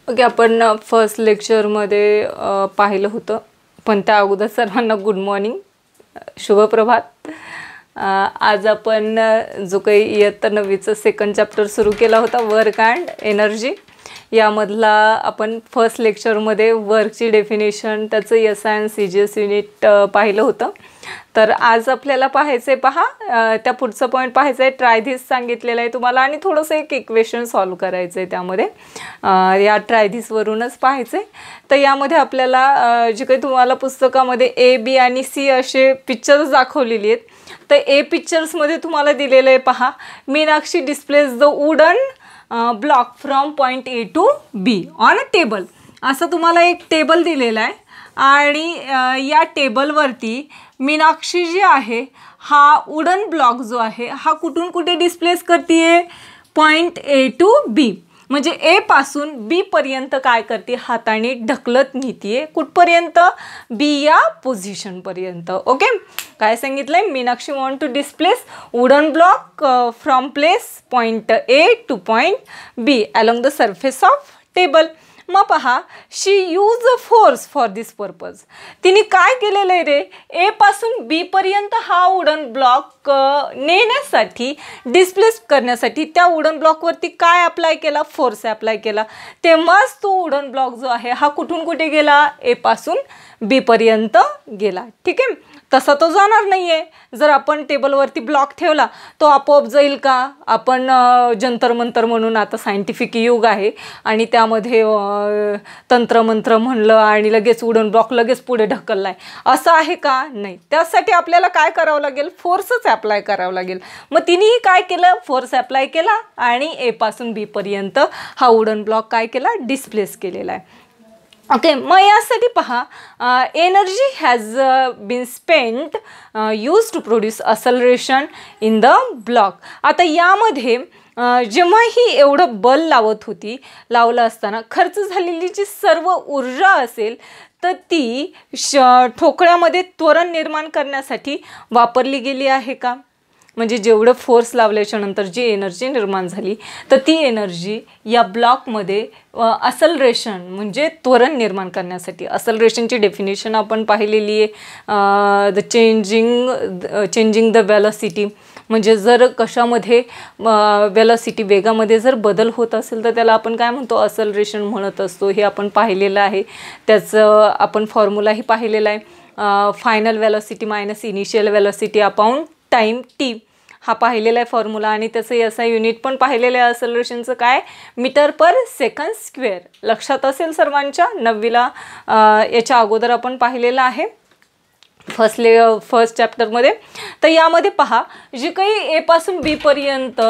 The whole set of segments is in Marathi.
ओके, आपण फर्स्ट लेक्चरमध्ये पाहिलं होतं, पण त्या अगोदर सर्वांना गुड मॉर्निंग, शुभप्रभात. आज आपण जो काही इयत्ता 9वीचं सेकंड चॅप्टर सुरू केला होता, वर्क अँड एनर्जी, यामधला आपण फर्स्ट लेक्चरमध्ये वर्कची डेफिनेशन, त्याचं S and C G S unit पाहिलं होतं. तर आज आपल्याला पाहायचं आहे, पहा त्या पुढचं पॉईंट पाहायचं आहे. ट्राय धिस सांगितलेलं आहे तुम्हाला आणि थोडंसं एक इक्वेशन सॉल्व करायचं आहे त्यामध्ये. या ट्राय धिसवरूनच पाहायचं आहे. तर यामध्ये आपल्याला जे काही तुम्हाला पुस्तकामध्ये ए, बी आणि सी असे पिक्चर्स दाखवलेली आहेत. तर ए पिक्चर्समध्ये तुम्हाला दिलेलं आहे, पहा, Meenakshi displays the wooden block from point A to B on a table. असं तुम्हाला एक टेबल दिलेला आहे आणि या टेबलवरती मीनाक्षी जी आहे, हा वुडन ब्लॉक जो आहे हा कुठून कुठे डिस्प्लेस करते, पॉईंट ए टू बी. म्हणजे ए पासून बी पर्यंत काय करते, हाताने ढकलत नेते. कुठपर्यंत, बी या पोझिशनपर्यंत. ओके, काय सांगितलंय, Meenakshi want to displace wooden block from place point A to point B along the surface of table. मग पहा, she use a force for this purpose. तिने काय केलेलं आहे रे, ए पासून बी पर्यंत हा वुडन ब्लॉक नेण्यासाठी, डिस्प्लेस करण्यासाठी त्या वुडन ब्लॉकवरती काय अप्लाय केला, फोर्स अप्लाय केला. तेव्हाच तो वुडन ब्लॉक जो आहे हा कुठून कुठे गेला, ए पासून बी पर्यंत गेला. ठीक आहे, तसा तो जाणार नाही आहे. जर आपण टेबलवरती ब्लॉक ठेवला तो आपोआप जाईल का? आपण जंतर मंतर म्हणून, आता सायंटिफिक युग आहे आणि त्यामध्ये तंत्रमंत्र म्हणलं आणि लगेच वुडन ब्लॉक लगेच पुढे ढकललाय, असं आहे का? नाही. त्यासाठी आपल्याला काय करावं लागेल, फोर्सच अप्लाय करावं लागेल. मग तिनेही काय केलं, फोर्स अप्लाय केला आणि ए पासून बी पर्यंत हा वुडन ब्लॉक काय केला, डिस्प्लेस केलेला आहे. ओके, मग यासाठी पहा, energy has been spent use to produce acceleration in the block. आता यामध्ये जेव्हा ही एवढं बल लावलं असताना खर्च झालेली जी सर्व ऊर्जा असेल तर ती ठोकळ्यामध्ये त्वरण निर्माण करण्यासाठी वापरली गेली आहे का? म्हणजे जेवढं फोर्स लावल्याच्या नंतर जी एनर्जी निर्माण झाली तर ती एनर्जी या ब्लॉकमध्ये असलरेशन म्हणजे त्वरण निर्माण करण्यासाठी. असलरेशनची डेफिनेशन आपण पाहिलेली आहे, द चेंजिंग द वेलॉसिटी. म्हणजे जर कशामध्ये वेलॉसिटी, वेगामध्ये जर बदल होत असेल तर त्याला आपण काय म्हणतो, असलरेशन म्हणत असतो. हे आपण पाहिलेलं आहे, त्याचं आपण फॉर्म्युलाही पाहिलेला आहे. Final velocity minus initial velocity upon time T, हा पाहिलेला आहे फॉर्म्युला. आणि त्याचं एस आय युनिट पण पाहिलेलं आहे असलरेशनचं, काय, मीटर पर सेकंड स्क्वेअर. लक्षात असेल सर्वांच्या, 9वीला याच्या अगोदर आपण पाहिलेलं आहे फर्स्ट चॅप्टरमध्ये. तर यामध्ये पहा, जे काही ए पासून बी पर्यंत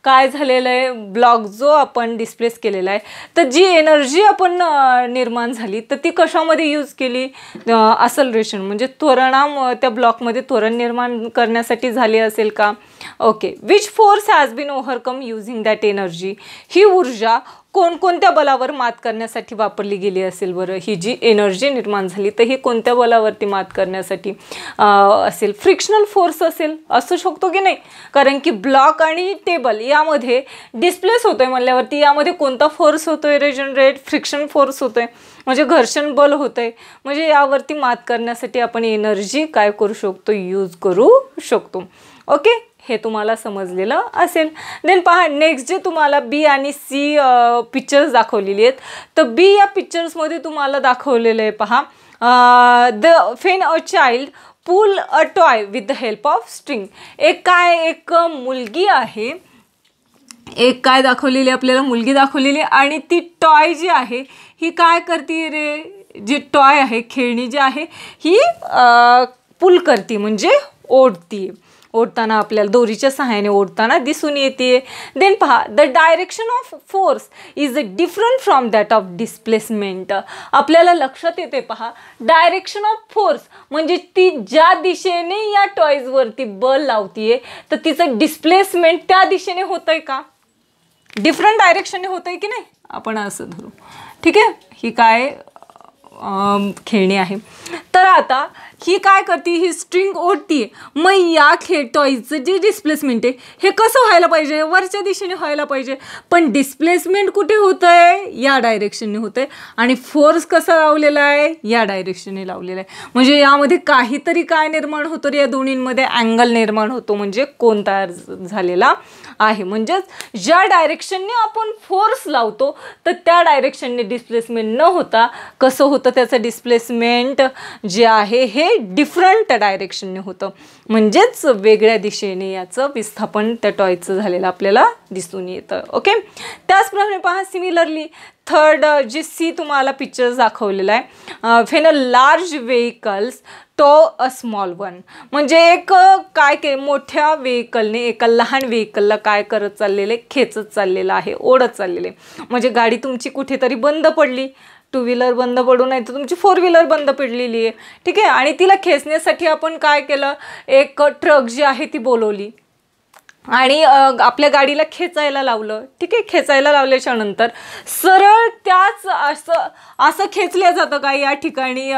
काय झालेलं आहे, ब्लॉक जो आपण डिस्प्लेस केलेला आहे, तर जी एनर्जी आपण निर्माण झाली तर ती कशामध्ये यूज केली, असलरेशन म्हणजे त्या ब्लॉकमध्ये त्वरण निर्माण करण्यासाठी झाली असेल का? Okay, which force has been overcome using that energy. ही ऊर्जा कोणकोणत्या बलावर मात करण्यासाठी वापरली गेली असेल बरं? ही जी एनर्जी निर्माण झाली तर ही कोणत्या बलावरती मात करण्यासाठी असेल? फ्रिक्शनल फोर्स असेल, असू शकतो की नाही? कारण की ब्लॉक आणि टेबल यामध्ये डिस्प्लेस होतोय म्हणल्यावरती यामध्ये कोणता फोर्स होतोय रे जनरेट? फ्रिक्शन फोर्स होतोय, म्हणजे घर्षण बल होतंय. म्हणजे यावरती मात करण्यासाठी आपण एनर्जी काय करू शकतो, यूज करू शकतो. ओके, हे तुम्हाला समजलेलं असेल. देन पहा, नेक्स्ट जे तुम्हाला बी आणि सी पिक्चर्स दाखवलेली आहेत, तर बी या पिक्चर्समध्ये तुम्हाला दाखवलेलं आहे, पहा, फेन a child pull a toy with the help of string. एक मुलगी आहे, एक काय दाखवलेली आपल्याला, मुलगी दाखवलेली, आणि ती टॉय जी आहे ही काय करते रे, जी टॉय आहे, खेळणी जी आहे ही पुल करते म्हणजे ओढताना आपल्याला दोरीच्या सहाय्याने ओढताना दिसून येते. देन पहा, the direction of force is different from that of displacement. आपल्याला लक्षात येते, पहा, डायरेक्शन ऑफ फोर्स म्हणजे ती ज्या दिशेने या टॉयजवरती बल लावतीये तर तिचं डिस्प्लेसमेंट त्या दिशेने होतंय का, डिफरंट डायरेक्शनने होतंय की नाही, आपण असं धरू. ठीक आहे, ही काय खेळणी आहे. तर आता ही काय करते, ही स्ट्रिंग ओढते. मग या टॉयचं जे डिस्प्लेसमेंट आहे हे कसं व्हायला पाहिजे, वरच्या दिशेने व्हायला पाहिजे. पण डिस्प्लेसमेंट कुठे होतं आहे, या डायरेक्शनने होतं आहे. आणि फोर्स कसा लावलेला आहे, या डायरेक्शनने लावलेला आहे. म्हणजे यामध्ये काहीतरी काय निर्माण होतं, या दोन्हींमध्ये अँगल निर्माण होतो, म्हणजे कोन तयार झालेला आहे. म्हणजेच ज्या डायरेक्शनने आपण फोर्स लावतो तर त्या डायरेक्शनने डिस्प्लेसमेंट न होता कसं होतं, त्याचं डिस्प्लेसमेंट जे आहे हे डिफरंट डायरेक्शनने होतं. म्हणजेच वेगळ्या दिशेने याचं विस्थापन त्या टॉयचं झालेलं आपल्याला दिसून येतं. ओके. त्याचप्रमाणे पहा, सिमिलरली थर्ड जे सी तुम्हाला पिक्चर्स दाखवलेला आहे, when a large vehicles tow a small one. म्हणजे एक काय मोठ्या व्हेकलने एका लहान व्हेकलला काय करत चाललेले, खेचत चाललेलं आहे, ओढत चाललेले. म्हणजे गाडी तुमची कुठेतरी बंद पडली, टू व्हीलर बंद पडू नाही तर तुमची फोर व्हीलर बंद पडलेली आहे. ठीक आहे. आणि तिला खेचण्यासाठी आपण काय केलं, एक ट्रक जी आहे ती बोलवली आणि आपल्या गाडीला खेचायला लावलं. ठीक आहे. खेचायला लावल्याच्या नंतर सरळ त्याच असं खेचल्या जातं का, या ठिकाणी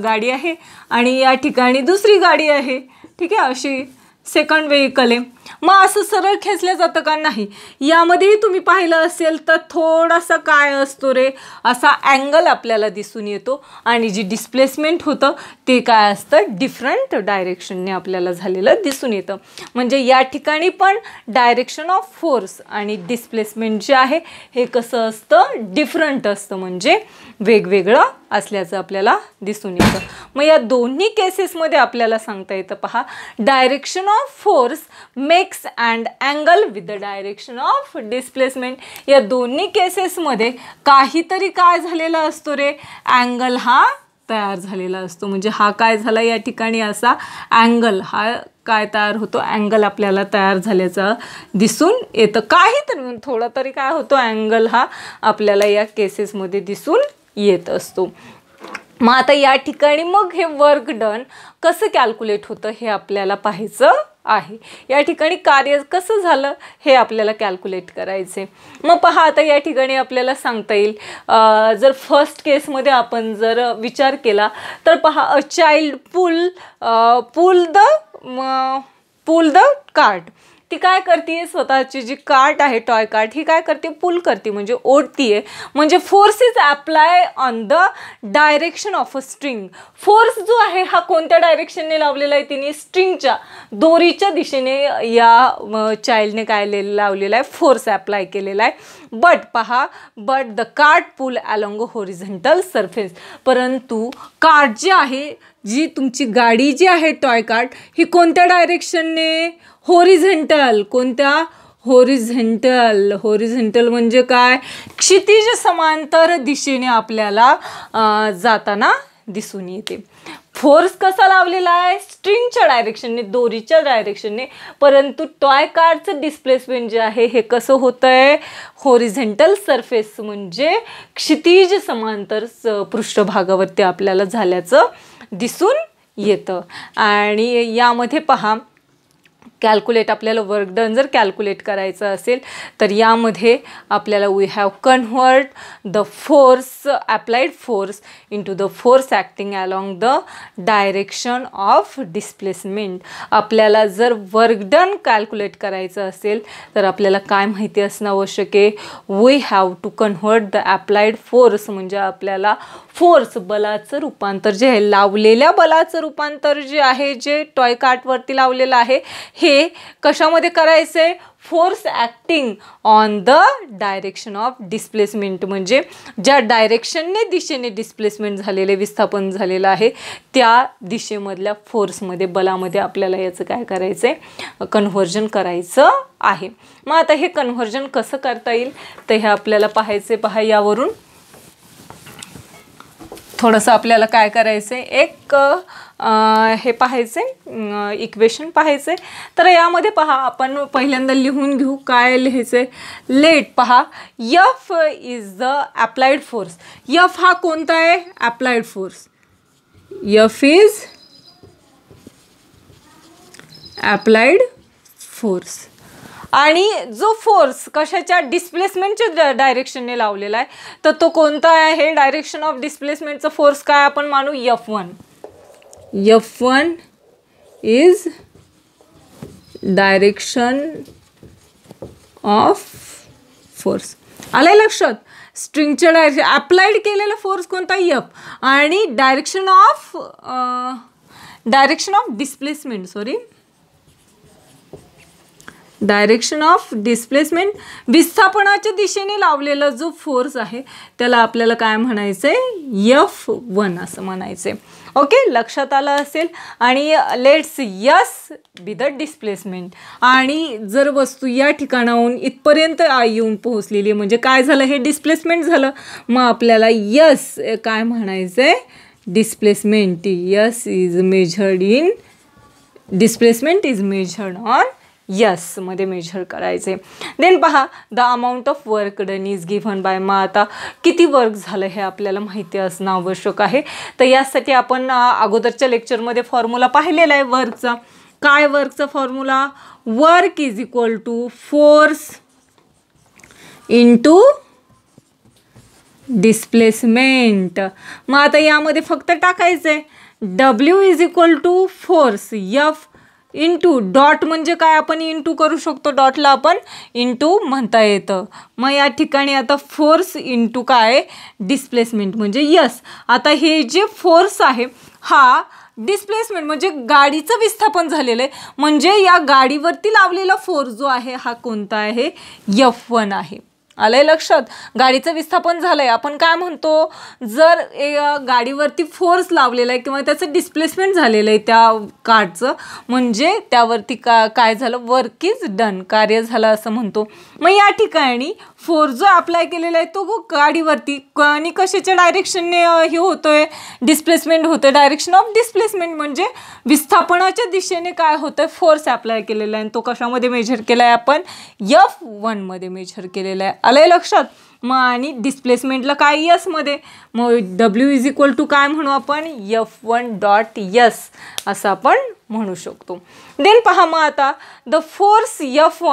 गाडी आहे आणि या ठिकाणी दुसरी गाडी आहे. ठीक आहे. अशी सेकंड व्हेकल आहे. मग असं सरळ खेचलं जातं का, नाही. यामध्येही तुम्ही पाहिलं असेल तर थोडासा काय असतो रे, असा अँगल आपल्याला दिसून येतो. आणि जी डिस्प्लेसमेंट होतं ते काय असतं, डिफरंट डायरेक्शनने आपल्याला झालेलं दिसून येतं. म्हणजे या ठिकाणी पण डायरेक्शन ऑफ फोर्स आणि डिस्प्लेसमेंट जे आहे हे कसं असतं, डिफरंट असतं, म्हणजे वेगवेगळं असल्याचं आपल्याला दिसून येतं. मग या दोन्ही केसेसमध्ये आपल्याला सांगता येतं, पहा, direction of force makes and angle with the direction of displacement. या दोन्ही केसेसमध्ये काहीतरी काय झालेला असतो रे, अँगल हा तयार झालेला असतो. म्हणजे हा काय झाला, या ठिकाणी असा अँगल हा काय तयार होतो, अँगल आपल्याला तयार झाल्याचं दिसून येतं. काहीतरी थोडा तरी काय होतो, अँगल हा आपल्याला या केसेसमध्ये दिसून येत असतो. मग आता या ठिकाणी मग हे वर्क डन कसं कॅल्क्युलेट होतं हे आपल्याला पाहायचं आहे. या ठिकाणी कार्य कसं झालं हे आपल्याला कॅल्क्युलेट करायचे. मग पहा, आता या ठिकाणी आपल्याला सांगता येईल, जर फर्स्ट केसमध्ये आपण जर विचार केला तर पहा, a child pull the cart. ती काय करते, स्वतःची जी कार्ट आहे, टॉय कार्ट, ही काय करते, पुल करते, म्हणजे ओढतीये. म्हणजे force is apply on the direction of a string. Force जो आहे हा कोणत्या डायरेक्शनने लावलेला आहे, तिने स्ट्रिंगच्या दोरीच्या दिशेने या चाइल्डने काय लावलेला आहे, फोर्स अप्लाय केलेला आहे. But the cart pull along horizontal surface. परंतु कार्ट जी आहे, जी तुमची गाडी जी आहे टॉय कार्ट, ही कोणत्या डायरेक्शनने, हॉरिझॉन्टल. कोणत्या, हॉरिझॉन्टल म्हणजे काय, क्षितिज समांतर दिशेने आपल्याला जाताना दिसून येते. फोर्स कसा लावलेला आहे, स्ट्रिंगच्या डायरेक्शनने, दोरीच्या डायरेक्शनने. परंतु टॉय कार्टचं डिस्प्लेसमेंट जे आहे हे कसं होतं आहे, हॉरिझॉन्टल सरफेस, म्हणजे क्षितिज समांतर पृष्ठभागावरती आपल्याला झाल्याचं दिसून येतं. आणि यामध्ये पहा, कॅल्क्युलेट आपल्याला वर्क डन जर कॅल्क्युलेट करायचं असेल तर यामध्ये आपल्याला we have convert the force, applied force into the force acting along the direction of displacement. आपल्याला जर वर्क डन कॅल्क्युलेट करायचं असेल तर आपल्याला काय माहिती असणं आवश्यक आहे, we have to convert the applied force. म्हणजे आपल्याला फोर्स, बलाचं रूपांतर जे आहे, लावलेल्या बलाचं रूपांतर जे आहे, जे टॉय कार्टवरती लावलेलं आहे, हे कशामध्ये करायचे, force acting on the direction of displacement. म्हणजे ज्या डायरेक्शनने, दिशेने डिस्प्लेसमेंट झालेले, विस्थापन झालेलं आहे, त्या दिशेमधल्या फोर्समध्ये, बलामध्ये आपल्याला याचं काय करायचं आहे, कन्व्हर्जन करायचं आहे. मग आता हे कन्व्हर्जन कसं करता येईल तर हे आपल्याला पाहायचे. पहा, यावरून थोडंसं आपल्याला काय करायचं आहे, एक हे पाहायचं आहे, इक्वेशन पाहायचं आहे. तर यामध्ये पहा, आपण पहिल्यांदा लिहून घेऊ. काय लिहायचं आहे, लेट, पहा, F is the applied force. F हा कोणता आहे, applied force. F is applied force. आणि जो फोर्स कशाच्या डिस्प्लेसमेंटच्या डायरेक्शनने लावलेला आहे तर तो कोणता आहे, डायरेक्शन ऑफ डिस्प्लेसमेंटचा फोर्स काय आपण मानू, F1. F1 is direction of force. आलंय लक्षात. स्ट्रिंगच्या डायरेक्शन अप्लाइड केलेला फोर्स कोणता, F, आणि डायरेक्शन ऑफ डिस्प्लेसमेंट विस्थापनाच्या दिशेने लावलेला जो फोर्स आहे त्याला आपल्याला काय म्हणायचं आहे, F1 असं म्हणायचं आहे. ओके, लक्षात आलं असेल. आणि let's yes be the displacement. आणि जर वस्तू या ठिकाणाहून इथपर्यंत येऊन पोहोचलेली आहे म्हणजे काय झालं, हे डिस्प्लेसमेंट झालं. मग आपल्याला यस काय म्हणायचं आहे, displacement. Yes is measured in, displacement is measured on yes मध्ये मेजर करायचे. देन पहा, the amount of work done is given bye. मग आता किती वर्क झालं हे आपल्याला माहिती असणं आवश्यक आहे. तर यासाठी आपण अगोदरच्या लेक्चरमध्ये फॉर्म्युला पाहिलेला आहे वर्कचा. काय वर्कचा formula, work is equal to force into displacement. मग आता यामध्ये फक्त टाकायचं आहे W is equal to force F into dot, म्हणजे काय आपण इंटू करू शकतो, डॉटला आपण इंटू म्हणता येतं. मग या ठिकाणी आता फोर्स इंटू काय, डिस्प्लेसमेंट म्हणजे यस. आता हे जे फोर्स आहे हा डिस्प्लेसमेंट म्हणजे गाडीचं विस्थापन झालेलं आहे, म्हणजे या गाडीवरती लावलेला फोर्स जो आहे हा कोणता आहे, F1 आहे. आलंय लक्षात. गाडीचं विस्थापन झालंय, आपण काय म्हणतो, जर गाडीवरती फोर्स लावलेला आहे किंवा त्याचं डिस्प्लेसमेंट झालेलं आहे त्या कार्टचं, म्हणजे त्यावरती काय झालं, वर्क इज डन, कार्य झालं असं म्हणतो. मग या ठिकाणी फोर्स जो अप्लाय केलेला आहे तो गाडीवरती आणि कशाच्या डायरेक्शनने हे होतोय, डिस्प्लेसमेंट होतोय, डायरेक्शन ऑफ डिस्प्लेसमेंट म्हणजे विस्थापनाच्या दिशेने काय होतंय, फोर्स अप्लाय केलेला आहे. आणि तो कशामध्ये मेजर केला आहे आपण, F1 मध्ये मेजर केलेला आहे. आलंय लक्षात. मग आणि डिस्प्लेसमेंटला काय, यस मध्ये. मग W इज इक्वल टू काय म्हणू आपण, F1 डॉट यस असं आपण म्हणू शकतो. देन पहा, मग आता the force F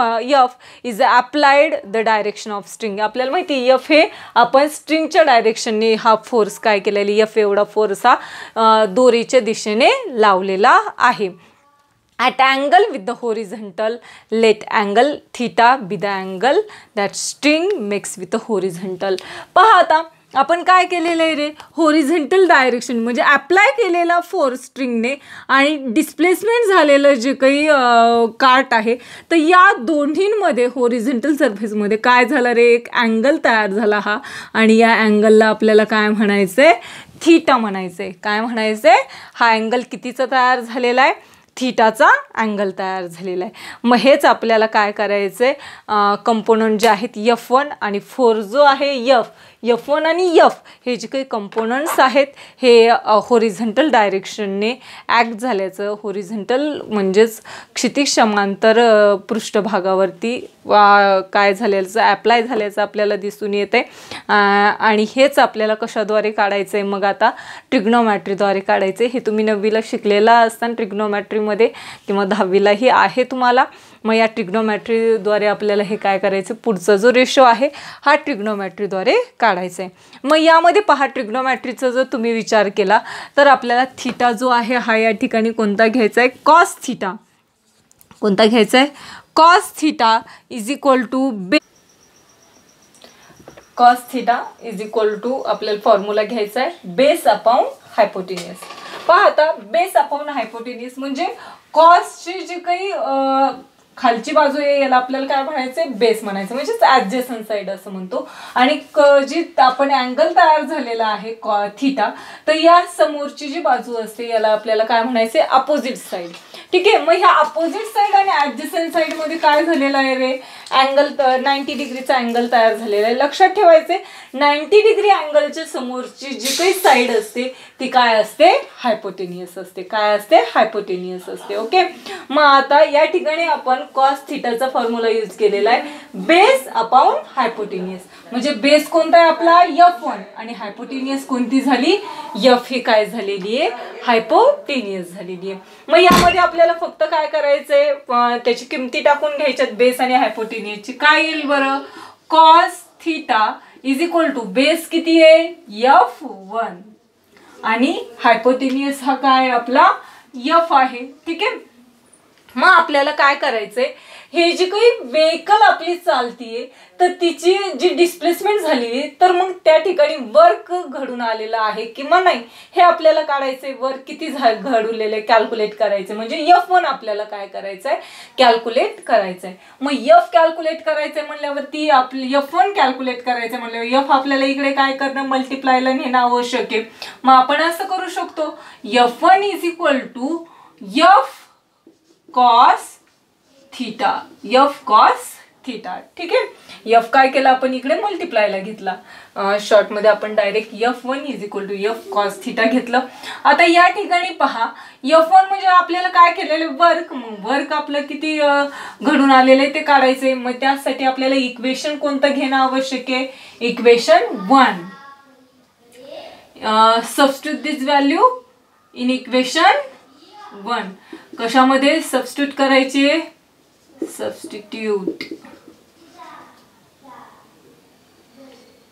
is applied the direction of string. आपल्याला माहिती आहे F हे आपण स्ट्रिंगच्या डायरेक्शनने हा फोर्स काय केलेला, F एवढा फोर्स हा दोरीच्या दिशेने लावलेला आहे. At angle with the horizontal, let angle theta be the angle that string makes with the horizontal. पहा आता आपण काय केलेलं आहे रे, होरिझेंटल डायरेक्शन म्हणजे अप्लाय केलेला फोर्स स्ट्रिंगने आणि डिस्प्लेसमेंट झालेलं जे काही कार्ट आहे, तर या दोन्हींमध्ये होरिझेंटल सरफेसमध्ये काय झालं रे, एक अँगल तयार झाला हा. आणि या अँगलला आपल्याला काय म्हणायचं आहे, थीटा म्हणायचं आहे. काय म्हणायचं आहे, हा अँगल कितीचा तयार झालेला आहे, थीटाचा अँगल तयार झालेला आहे. मग हेच आपल्याला काय करायचं आहे, कंपोनंट जे आहेत F1 आणि फोर्स जो आहे F1 आणि F हे जे काही कंपोनंट्स आहेत हे होरिझेंटल डायरेक्शनने ॲक्ट झाल्याचं, होरिझेंटल म्हणजेच क्षितिज समांतर पृष्ठभागावरती काय झाल्याचं, ॲप्लाय झाल्याचं आपल्याला दिसून येते. आणि हेच आपल्याला कशाद्वारे काढायचं आहे, मग आता ट्रिग्नोमॅट्रीद्वारे काढायचं आहे. हे तुम्ही 9वीला शिकलेला असताना ट्रिग्नोमॅट्रीमध्ये किंवा 10वीलाही आहे तुम्हाला. मग या ट्रिग्नोमॅट्रीद्वारे आपल्याला हे काय करायचं, पुढचा जो रेशो आहे हा ट्रिग्नोमॅट्रीद्वारे काढायचा आहे. मग यामध्ये पहा, ट्रिग्नोमॅट्रीचा जर तुम्ही विचार केला तर आपल्याला थीटा जो आहे हा या ठिकाणी कोणता घ्यायचा आहे, कॉस थीटा. कोणता घ्यायचा आहे, cos theta is equal to cos theta is equal to आपल्याला फॉर्म्युला घ्यायचा आहे बेस अपॉन हायपोटेनियस. पहा आता बेस अपॉन हायपोटेनियस म्हणजे कॉसची जी काही खालची बाजू आहे याला आपल्याला काय म्हणायचं, बेस म्हणायचं, म्हणजे ॲडजसंट साईड असं म्हणतो. आणि जी आपण अँगल तयार झालेला आहे थीटा, तर या समोरची जी बाजू असते याला आपल्याला काय म्हणायचे, अपोजिट साईड. ठीक आहे. मग ह्या अपोजिट साईड आणि ॲडजसंट साईडमध्ये काय झालेलं आहे रे, अँगल 90 डिग्रीचा अँगल तयार झालेला आहे. लक्षात ठेवायचे 90 डिग्री अँगलच्या समोरची जी काही साईड असते ती काय असते, हायपोटेनियस असते. काय असते, हायपोटेनियस असते. ओके. मग आता या ठिकाणी आपण कॉस थीटाचा फॉर्म्युला यूज केलेला आहे बेस अपॉन हायपोटेनियस. म्हणजे बेस कोणता आहे आपला, F1 आणि हायपोटेनियस कोणती झाली, F ही काय झालेली आहे, हायपोटेनियस झालेली आहे. मग यामध्ये आपल्याला आपल्याला फक्त काय करायचंय, त्याची किमती टाकून घ्यायच्यात बेस आणि हायपोटेनियसची. काय येईल बरं, cos theta is equal to base किती आहे F1 आणि हायपोटेनियस हा काय आपला F आहे. ठीक आहे. मग आपल्याला काय करायचंय, हे जी काही व्हेकल आपली चालतीये तर तिची जी डिस्प्लेसमेंट झाली तर मग त्या ठिकाणी वर्क घडून आलेलं आहे किंवा नाही हे आपल्याला काढायचंय. वर्क किती घडवलेलं आहे कॅल्क्युलेट करायचं, म्हणजे F1 आपल्याला काय करायचंय कॅल्क्युलेट करायचंय. मग F कॅल्क्युलेट करायचंय म्हणल्यावरती आपली F1 कॅल्क्युलेट करायचं म्हणल्यावर F आपल्याला इकडे काय करणं मल्टिप्लायला नेणं आवश्यक आहे. मग आपण असं करू शकतो F1 is equal to F cos theta, F cos theta. ठीक आहे. F काय केला आपण इकडे मल्टिप्लायला घेतला, शॉर्ट मध्ये आपण direct F1 is equal to F cos theta घेतलं. आता या ठिकाणी पहा F1 म्हणजे आपल्याला काय केलेलं वर्क, मग वर्क आपलं किती घडून आलेलं आहे ते काढायचंय. मग त्यासाठी आपल्याला इक्वेशन कोणतं घेणं आवश्यक आहे, equation 1. Substitute this value in equation 1. कशामध्ये सबस्टिट्यूट करायचे,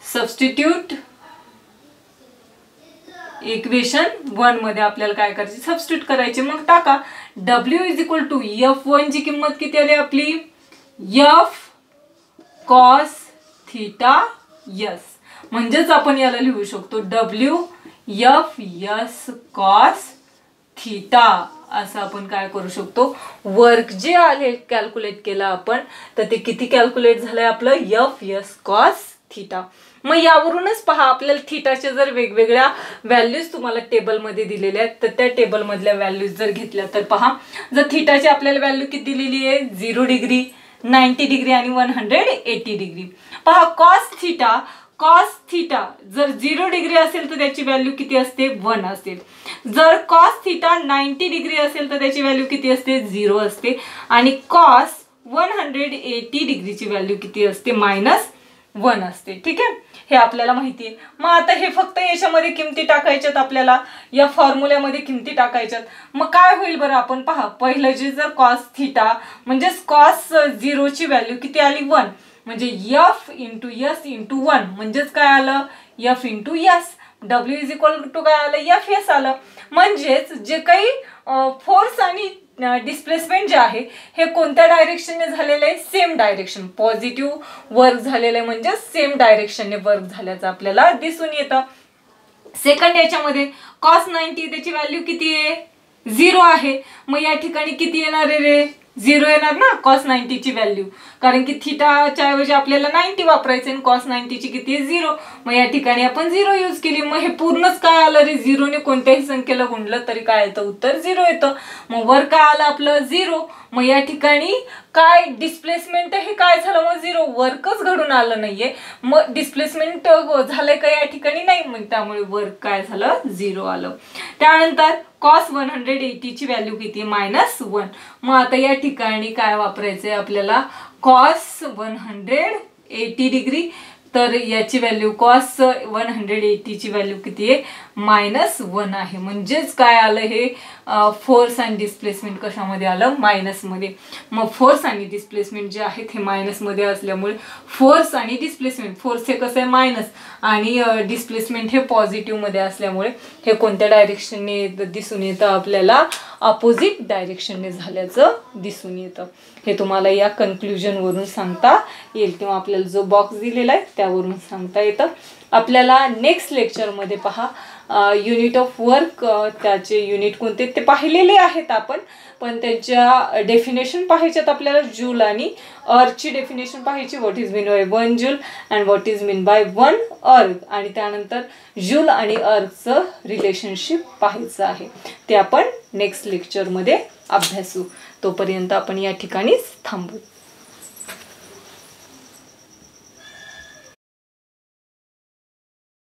सबस्टिट्यूट इक्वेशन 1 मध्ये आपल्याला काय करायचे, सबस्टिट्यूट करायचे. मग टाका W is equal to F1 ची किंमत किती आली आपली F कॉस थीटा S. म्हणजेच आपण याला लिहू शकतो W F S cos theta असं आपण काय करू शकतो. वर्क जे आले कॅल्क्युलेट केला आपण तर ते किती कॅल्क्युलेट झालंय आपलं F S कॉस थीटा. मग यावरूनच पहा आपल्याला थीटाच्या जर वेगवेगळ्या व्हॅल्यूज तुम्हाला टेबलमध्ये दिलेल्या आहेत तर त्या टेबल मधल्या व्हॅल्यूज जर घेतल्या तर पहा जर थीटाची आपल्याला व्हॅल्यू किती दिलेली आहे 0 डिग्री 90 डिग्री आणि 180 डिग्री. पहा कॉस थीटा जर 0 डिग्री असेल तर त्याची व्हॅल्यू किती असते 1 असेल. जर कॉस थीटा 90 डिग्री असेल तर त्याची व्हॅल्यू किती असते 0 असते. आणि कॉस 180 डिग्रीची व्हॅल्यू किती असते -1 असते. ठीक आहे. हे आपल्याला माहिती आहे. मग आता हे फक्त याच्यामध्ये किमती टाकायच्यात, आपल्याला या फॉर्म्युल्यामध्ये किमती टाकायच्यात. मग काय होईल बरं आपण पहा, पहिलं जे जर कॉस थीटा म्हणजेच कॉस 0 ची व्हॅल्यू किती आली 1 म्हणजे F इंटू S इंटू 1 म्हणजेच काय आलं F into S. W is equal to काय आलं F S आलं. म्हणजेच जे काही फोर्स आणि डिस्प्लेसमेंट जे आहे हे कोणत्या डायरेक्शनने झालेलं आहे, सेम डायरेक्शन. पॉझिटिव्ह वर्क झालेलं आहे म्हणजे सेम डायरेक्शनने वर्क झाल्याचं आपल्याला दिसून येतं. सेकंड याच्यामध्ये कॉस 90 त्याची व्हॅल्यू किती आहे 0 आहे. मग या ठिकाणी किती येणार आहे रे 0 येणार ना कॉस 90 ची व्हॅल्यू, कारण की थीटाच्या ऐवजी आपल्याला 90 वापरायचं आणि कॉस 90 ची किती आहे 0. मग या ठिकाणी आपण 0 यूज केली. मग हे पूर्णच काय आलं रे 0 ने कोणत्याही संख्येला गुणलं तरी काय येतं उत्तर 0 येतं. मग वर काय आलं आपलं 0. मग या ठिकाणी काय डिस्प्लेसमेंट हे काय झालं मग 0, वर्कच घडून आलं नाहीये. मग डिस्प्लेसमेंट झालंय का या ठिकाणी नाही, मग त्यामुळे वर्क काय झालं 0 आलं. त्यानंतर कॉस 180 ची व्हॅल्यू किती -1. मग आता या ठिकाणी काय वापरायचंय आपल्याला कॉस 180 डिग्री तर याची व्हॅल्यू कॉस 180 ची व्हॅल्यू किती आहे -1 आहे. म्हणजेच काय आलं हे फोर्स आणि डिस्प्लेसमेंट कशामध्ये आलं मायनस मध्ये. मग फोर्स आणि डिस्प्लेसमेंट जे आहेत हे मायनस मध्ये असल्यामुळे फोर्स आणि डिस्प्लेसमेंट, फोर्स हे कसं आहे मायनस आणि डिस्प्लेसमेंट हे पॉझिटिव्ह मध्ये असल्यामुळे हे कोणत्या डायरेक्शनने दिसून येतं आपल्याला अपोजिट डायरेक्शनने झाल्याचं दिसून येतं. हे तुम्हाला या कन्क्लुजन वरून सांगता येईल किंवा आपल्याला जो बॉक्स दिलेला आहे त्यावरून सांगता येतं. आपल्याला नेक्स्ट लेक्चरमध्ये पहा युनिट ऑफ वर्क, त्याचे युनिट कोणते ते पाहिलेले आहेत आपण, पण त्यांच्या डेफिनेशन पाहायच्यात आपल्याला. जूल आणि अर्थची डेफिनेशन पाहायची, what is mean by 1 joule and what is mean by 1 अर्थ, आणि त्यानंतर जूल आणि अर्थचं रिलेशनशिप पाहायचं आहे. ते आपण नेक्स्ट लेक्चरमध्ये अभ्यासू. तोपर्यंत आपण या ठिकाणीच थांबू.